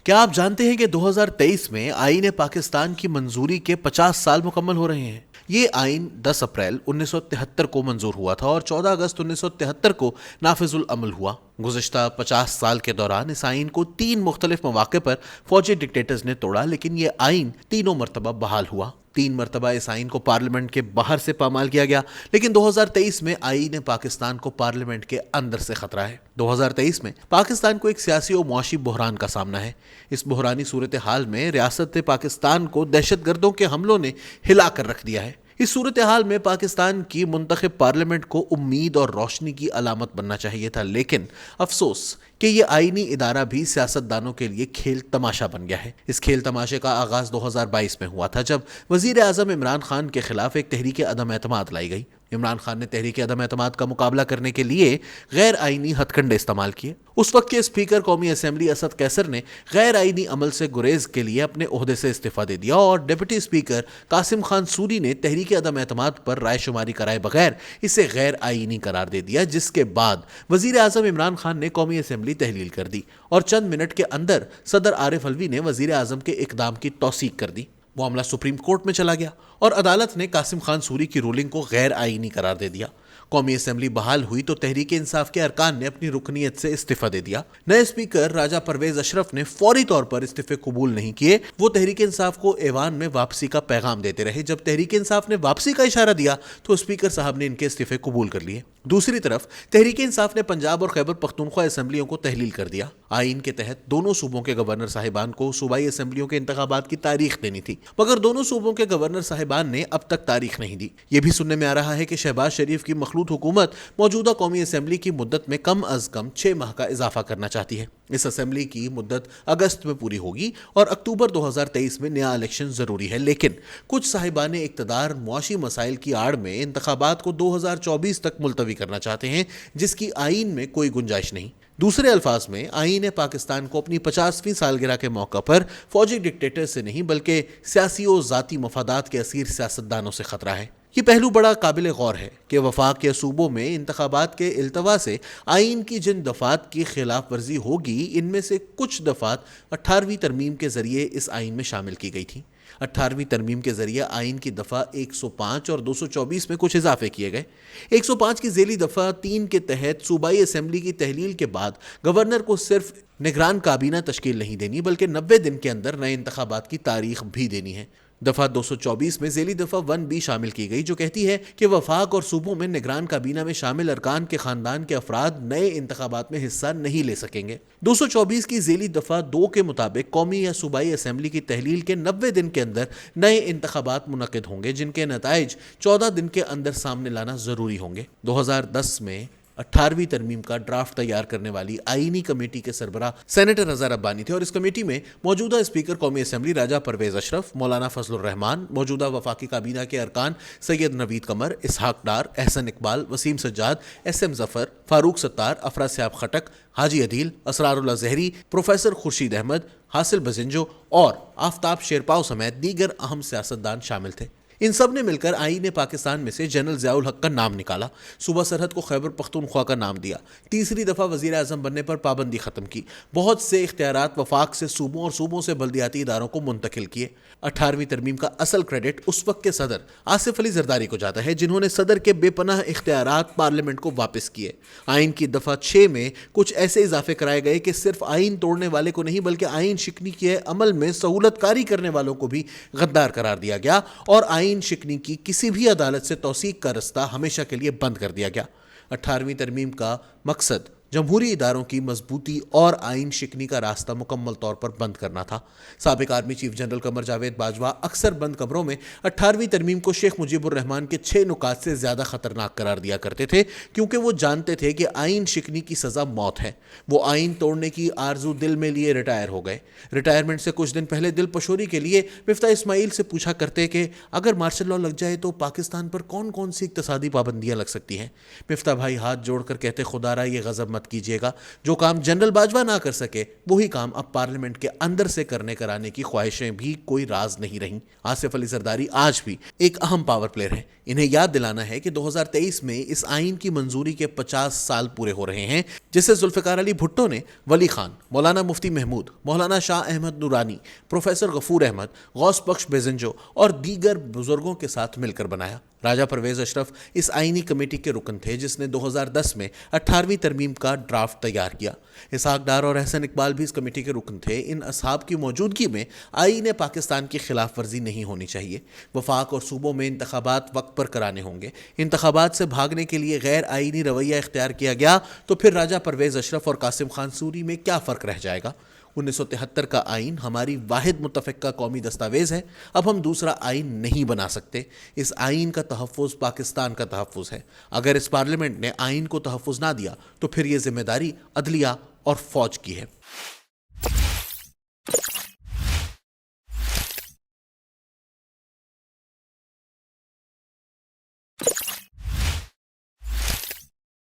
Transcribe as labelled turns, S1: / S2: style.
S1: کیا آپ جانتے ہیں کہ 2023 میں آئین پاکستان کی منظوری کے 50 سال مکمل ہو رہے ہیں؟ یہ آئین 10 اپریل 1973 کو منظور ہوا تھا اور 14 اگست 1973 کو نافذ العمل ہوا۔ گزشتہ 50 سال کے دوران اس آئین کو 3 مختلف مواقع پر فوجی ڈکٹیٹرز نے توڑا، لیکن یہ آئین تینوں مرتبہ بحال ہوا۔ 3 مرتبہ اس آئین کو پارلیمنٹ کے باہر سے پامال کیا گیا، لیکن 2023 میں آئین پاکستان کو پارلیمنٹ کے اندر سے خطرہ ہے۔ 2023 میں پاکستان کو ایک سیاسی و معاشی بحران کا سامنا ہے۔ اس بحرانی صورتحال میں ریاست پاکستان کو دہشت گردوں کے حملوں نے ہلا کر رکھ دیا ہے۔ اس صورتحال میں پاکستان کی منتخب پارلیمنٹ کو امید اور روشنی کی علامت بننا چاہیے تھا، لیکن افسوس کہ یہ آئینی ادارہ بھی سیاستدانوں کے لیے کھیل تماشا بن گیا ہے۔ اس کھیل تماشے کا آغاز 2022 میں ہوا تھا، جب وزیر اعظم عمران خان کے خلاف ایک تحریک عدم اعتماد لائی گئی۔ عمران خان نے تحریک عدم اعتماد کا مقابلہ کرنے کے لیے غیر آئینی ہتھ کنڈے استعمال کیے۔ اس وقت کے اسپیکر قومی اسمبلی اسد قیصر نے غیر آئینی عمل سے گریز کے لیے اپنے عہدے سے استعفیٰ دے دیا اور deputy speaker Qasim Khan sorry نے تحریک عدم اعتماد پر رائے شماری کرائے بغیر اسے غیر آئینی قرار دے دیا، جس کے بعد وزیر اعظم عمران خان نے قومی اسمبلی تحلیل کر دی اور چند منٹ کے اندر صدر عارف علوی نے وزیر اعظم کے اقدام کی توثیق کر دی۔ معاملہ سپریم کورٹ میں چلا گیا اور عدالت نے قاسم خان سوری کی رولنگ کو غیر آئینی قرار دے دیا۔ قومی اسمبلی بحال ہوئی تو تحریک انصاف کے ارکان نے اپنی رکنیت سے استعفیٰ دے دیا۔ نئے اسپیکر راجہ پرویز اشرف نے فوری طور پر استعفے قبول نہیں کیے۔ وہ تحریک انصاف کو ایوان میں واپسی کا پیغام دیتے رہے۔ جب تحریک انصاف نے واپسی کا اشارہ دیا تو اسپیکر صاحب نے ان کے استعفے قبول کر لیے۔ دوسری طرف تحریک انصاف نے پنجاب اور خیبر پختونخوا اسمبلیوں کو تحلیل کر دیا۔ آئین کے تحت دونوں صوبوں کے گورنر صاحبان کو صوبائی اسمبلیوں کے انتخابات کی تاریخ دینی تھی، مگر دونوں صوبوں کے گورنر صاحبان نے اب تک تاریخ نہیں دی۔ یہ بھی سننے میں آ رہا ہے کہ شہباز شریف کی مخلوط حکومت موجودہ قومی اسمبلی کی مدت میں کم از کم 6 ماہ کا اضافہ کرنا چاہتی ہے۔ اس اسمبلی کی مدت اگست میں پوری ہوگی اور اکتوبر 2023 میں نیا الیکشن ضروری ہے، لیکن کچھ صاحبان اقتدار معاشی مسائل کی آڑ میں انتخابات کو 2024 تک ملتوی کرنا چاہتے ہیں، جس کی آئین میں کوئی گنجائش نہیں۔ دوسرے الفاظ میں آئین پاکستان کو اپنی 50ویں سالگرہ کے موقع پر فوجی ڈکٹیٹر سے نہیں بلکہ سیاسی و ذاتی مفادات کے اسیر سیاستدانوں سے خطرہ ہے۔ یہ پہلو بڑا قابل غور ہے کہ وفاق یا صوبوں میں انتخابات کے التوا سے آئین کی جن دفعات کی خلاف ورزی ہوگی، ان میں سے کچھ دفعات 18ویں ترمیم کے ذریعے اس آئین میں شامل کی گئی تھیں۔ 18ویں ترمیم کے ذریعے آئین کی دفعہ 105 اور 224 میں کچھ اضافے کیے گئے۔ 105 کی ذیلی دفعہ 3 کے تحت صوبائی اسمبلی کی تحلیل کے بعد گورنر کو صرف نگران کابینہ تشکیل نہیں دینی بلکہ 90 دن کے اندر نئے انتخابات کی تاریخ بھی دینی ہے۔ دفعہ 224 میں ذیلی دفعہ 1 بھی شامل کی گئی، جو کہتی ہے کہ وفاق اور صوبوں میں نگران کابینہ میں شامل ارکان کے خاندان کے افراد نئے انتخابات میں حصہ نہیں لے سکیں گے۔ 224 کی ذیلی دفعہ 2 کے مطابق قومی یا صوبائی اسمبلی کی تحلیل کے 90 دن کے اندر نئے انتخابات منعقد ہوں گے، جن کے نتائج 14 دن کے اندر سامنے لانا ضروری ہوں گے۔ 2010 میں 18ویں ترمیم کا ڈرافٹ تیار کرنے والی آئینی کمیٹی کے سربراہ سینیٹر رضا ربانی تھے اور اس کمیٹی میں موجودہ اسپیکر قومی اسمبلی راجہ پرویز اشرف، مولانا فضل الرحمان، موجودہ وفاقی کابینہ کے ارکان سید نوید قمر، اسحاق ڈار، احسن اقبال، وسیم سجاد، ایس ایم ظفر، فاروق ستار، افراز سیاب خٹک، حاجی عدیل، اسرار اللہ زہری، پروفیسر خورشید احمد، حاصل بزنجو اور آفتاب شیرپاؤ سمیت دیگر اہم سیاستدان شامل تھے۔ ان سب نے مل کر آئین پاکستان میں سے جنرل ضیاء الحق کا نام نکالا، صوبہ سرحد کو خیبر پختونخوا کا نام دیا، تیسری دفعہ وزیر اعظم بننے پر پابندی ختم کی، بہت سے اختیارات وفاق سے صوبوں اور صوبوں سے بلدیاتی اداروں کو منتقل کیے۔ 18ویں ترمیم کا اصل کریڈٹ اس وقت کے صدر آصف علی زرداری کو جاتا ہے، جنہوں نے صدر کے بے پناہ اختیارات پارلیمنٹ کو واپس کیے۔ آئین کی دفعہ 6 میں کچھ ایسے اضافے کرائے گئے کہ صرف آئین توڑنے والے کو نہیں بلکہ آئین شکنی کے عمل میں سہولت کاری کرنے والوں کو بھی غدار قرار دیا گیا اور آئین شکنی کی کسی بھی عدالت سے توثیق کا رستہ ہمیشہ کے لیے بند کر دیا گیا۔ 18ویں ترمیم کا مقصد جمہوری اداروں کی مضبوطی اور آئین شکنی کا راستہ مکمل طور پر بند کرنا تھا۔ سابق army chief general Qamar Javed Bajwa اکثر بند کمروں میں 18ویں ترمیم کو شیخ مجیب الرحمان کے 6 نکات سے زیادہ خطرناک قرار دیا کرتے تھے، کیونکہ وہ جانتے تھے کہ آئین شکنی کی سزا موت ہے۔ وہ آئین توڑنے کی آرزو دل میں لیے ریٹائر ہو گئے۔ ریٹائرمنٹ سے کچھ دن پہلے دل پشوری کے لیے مفتاح اسماعیل سے پوچھا کرتے کہ اگر مارشل لا لگ جائے تو پاکستان پر کون کون سی اقتصادی پابندیاں لگ سکتی ہیں؟ مفتاح بھائی ہاتھ جوڑ کر کہتے خدا را یہ غضب مت کیجیے گا. جو کام جنرل باجوہ نہ کر سکے وہی کام اب پارلیمنٹ کے اندر سے کرنے کرانے کی خواہشیں بھی کوئی راز نہیں رہیں. آصف علی زرداری آج بھی ایک اہم پاور پلیئر ہیں. انہیں یاد دلانا ہے کہ 2023 میں اس آئین کی منظوری کے 50 سال پورے ہو رہے ہیں جسے ذوالفقار علی بھٹو نے ولی خان، مولانا مفتی محمود، مولانا شاہ احمد نورانی، پروفیسر غفور احمد، غوث بخش بیزنجو اور دیگر بزرگوں کے ساتھ مل کر بنایا. راجہ پرویز اشرف اس آئینی کمیٹی کے رکن تھے جس نے 2010 میں 18ویں ترمیم کا ڈرافٹ تیار کیا. اسحاق ڈار اور احسن اقبال بھی اس کمیٹی کے رکن تھے. ان اصحاب کی موجودگی میں آئین پاکستان کی خلاف ورزی نہیں ہونی چاہیے. وفاق اور صوبوں میں انتخابات وقت پر کرانے ہوں گے. انتخابات سے بھاگنے کے لیے غیر آئینی رویہ اختیار کیا گیا تو پھر راجہ پرویز اشرف اور قاسم خان سوری میں کیا فرق رہ جائے گا؟ 1973 کا آئین ہماری واحد متفقہ قومی دستاویز ہے. اب ہم دوسرا آئین نہیں بنا سکتے. اس آئین کا تحفظ پاکستان کا تحفظ ہے. اگر اس پارلیمنٹ نے آئین کو تحفظ نہ دیا تو پھر یہ ذمہ داری عدلیہ اور فوج کی ہے.